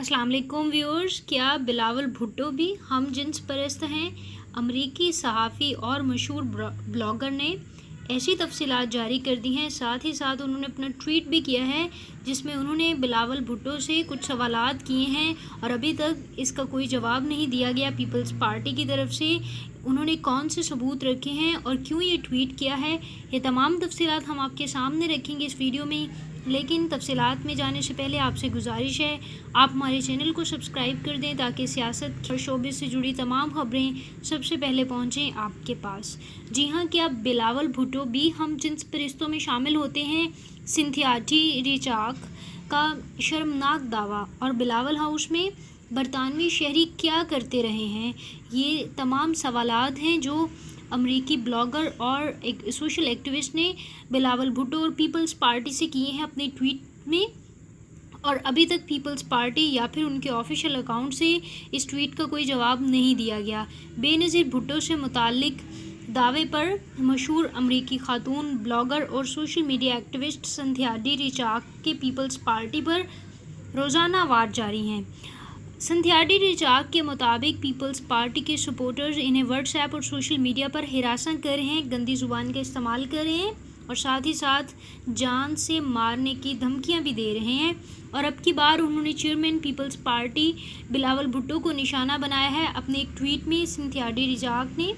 अस्सलाम वालेकुम व्यूअर्स, क्या बिलावल भुट्टो भी हम जिन्स परस्त हैं? अमरीकी सहाफ़ी और मशहूर ब्लॉगर ने ऐसी तफसीलात जारी कर दी हैं। साथ ही साथ उन्होंने अपना ट्वीट भी किया है जिसमें उन्होंने बिलावल भुट्टो से कुछ सवालात किए हैं और अभी तक इसका कोई जवाब नहीं दिया गया पीपल्स पार्टी की तरफ से। उन्होंने कौन से सबूत रखे हैं और क्यों ये ट्वीट किया है, ये तमाम तफसीलात हम आपके सामने रखेंगे इस वीडियो में। लेकिन तफसीलात में जाने से पहले आपसे गुजारिश है आप हमारे चैनल को सब्सक्राइब कर दें ताकि सियासत और शोबे से जुड़ी तमाम खबरें सबसे पहले पहुंचें आपके पास। जी हाँ, क्या बिलावल भुट्टो भी हम जिन्स फरिश्तों में शामिल होते हैं? सिंथिया रिचार्ड का शर्मनाक दावा और बिलावल हाउस में बरतानवी शहरी क्या करते रहे हैं, ये तमाम सवालात हैं जो अमरीकी ब्लॉगर और एक सोशल एक्टिविस्ट ने बिलावल भुट्टो और पीपल्स पार्टी से किए हैं अपने ट्वीट में। और अभी तक पीपल्स पार्टी या फिर उनके ऑफिशियल अकाउंट से इस ट्वीट का कोई जवाब नहीं दिया गया। बेनज़ीर भुट्टो से मुतालिक दावे पर मशहूर अमरीकी खातून ब्लॉगर और social media activist Cynthia Richard के पीपल्स पार्टी पर रोज़ाना वार जारी हैं। सिंथिया रिचार्ड के मुताबिक पीपल्स पार्टी के सपोर्टर्स इन्हें व्हाट्सएप और सोशल मीडिया पर हिरासत कर रहे हैं, गंदी ज़ुबान का इस्तेमाल कर रहे हैं और साथ ही साथ जान से मारने की धमकियां भी दे रहे हैं। और अब की बार उन्होंने चेयरमैन पीपल्स पार्टी बिलावल भुट्टो को निशाना बनाया है। अपने एक ट्वीट में सिंथिया रिचार्ड ने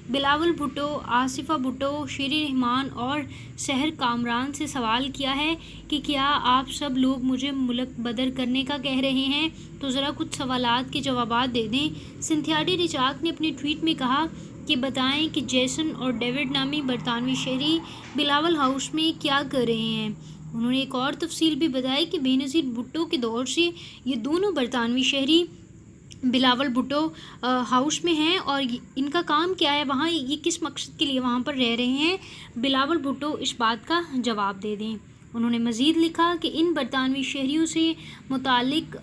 बिलावल भुट्टो, आसिफा भुट्टो, शेरी रहमान और सहर कामरान से सवाल किया है कि क्या आप सब लोग मुझे मुल्क बदर करने का कह रहे हैं, तो ज़रा कुछ सवालात के जवाबात दे दें। सिंथिया रिचार्ड ने अपने ट्वीट में कहा कि बताएं कि जेसन और डेविड नामी बरतानवी शहरी बिलावल हाउस में क्या कर रहे हैं। उन्होंने एक और तफसील भी बताई कि बेनज़ीर भुट्टो के दौर से ये दोनों बरतानवी शहरी बिलावल भुट्टो हाउस में हैं और इनका काम क्या है, वहाँ ये किस मकसद के लिए वहाँ पर रह रहे हैं, बिलावल भुट्टो इस बात का जवाब दे दें। उन्होंने मज़ीद लिखा कि इन बरतानवी शहरियों से मुतालिक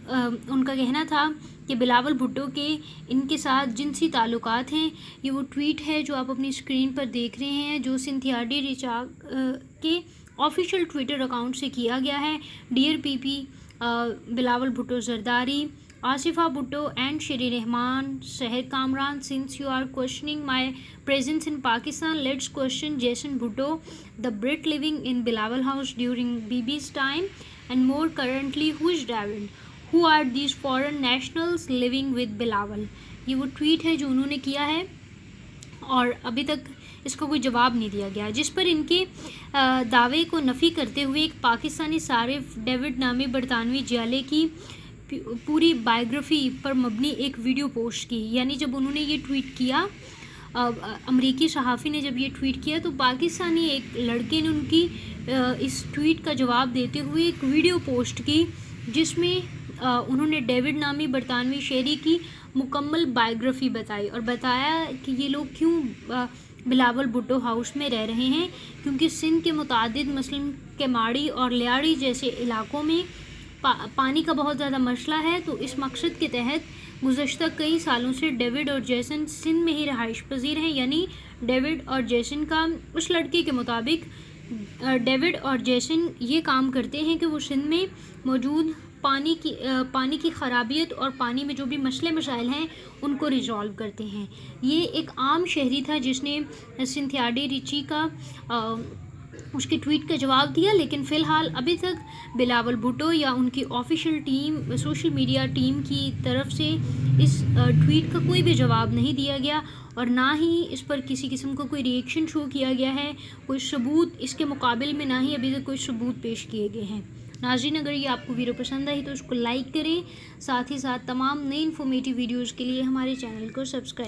उनका कहना था कि बिलावल भुट्टो के इनके साथ जिनसी ताल्लुकात हैं। ये वो ट्वीट है जो आप अपनी स्क्रीन पर देख रहे हैं जो सिंथिया रिचार्ड के ऑफिशियल ट्विटर अकाउंट से किया गया है। Dear PP, Bilawal Bhutto Zardari, Asifa Bhutto and Sheri Rahman, Seher Kamran, since you are questioning my presence in Pakistan, let's question Jason Bhutto, the Brit living in Bilawal House during BB's time, and more currently, who is David? Who are these foreign nationals living with Bilawal? ये वो tweet है जो उन्होंने किया है और अभी तक इसका कोई जवाब नहीं दिया गया, जिस पर इनके दावे को नफ़ी करते हुए एक पाकिस्तानी सारिफ डेविड नामी बरतानवी जियाले की पूरी बायोग्राफी पर मबनी एक वीडियो पोस्ट की। यानी जब उन्होंने ये ट्वीट किया, अमरीकी सहाफ़ी ने जब ये ट्वीट किया तो पाकिस्तानी एक लड़के ने उनकी इस ट्वीट का जवाब देते हुए एक वीडियो पोस्ट की जिसमें उन्होंने डेविड नामी बरतानवी शहरी की मुकम्मल बायोग्राफी बताई और बताया कि ये लोग क्यों बिलावल भुट्टो हाउस में रह रहे हैं, क्योंकि सिंध के मुतादिद मसलन केमाड़ी और लियाड़ी जैसे इलाकों में पानी का बहुत ज़्यादा मसला है। तो इस मकसद के तहत गुज़श्ता कई सालों से डेविड और जेसन सिंध में ही रहाइश पजीर हैं। यानी डेविड और जेसन का, उस लड़के के मुताबिक डेविड और जेसन ये काम करते हैं कि वो सिंध में मौजूद पानी की ख़राबियत और पानी में जो भी मसले मसाइल हैं उनको रिजॉल्व करते हैं। ये एक आम शहरी था जिसने सिंथिया रिचार्ड का उसके ट्वीट का जवाब दिया, लेकिन फ़िलहाल अभी तक बिलावल भुट्टो या उनकी official team, social media team की तरफ से इस ट्वीट का कोई भी जवाब नहीं दिया गया और ना ही इस पर किसी किस्म का कोई रिएक्शन शो किया गया है, कोई सबूत इसके मुकाबले में ना ही अभी तक कोई सबूत पेश किए गए हैं। नाज़रीन, अगर ये आपको वीडियो पसंद आई तो उसको लाइक करें, साथ ही साथ तमाम नई इन्फॉर्मेटिव वीडियोज़ के लिए हमारे चैनल को सब्सक्राइब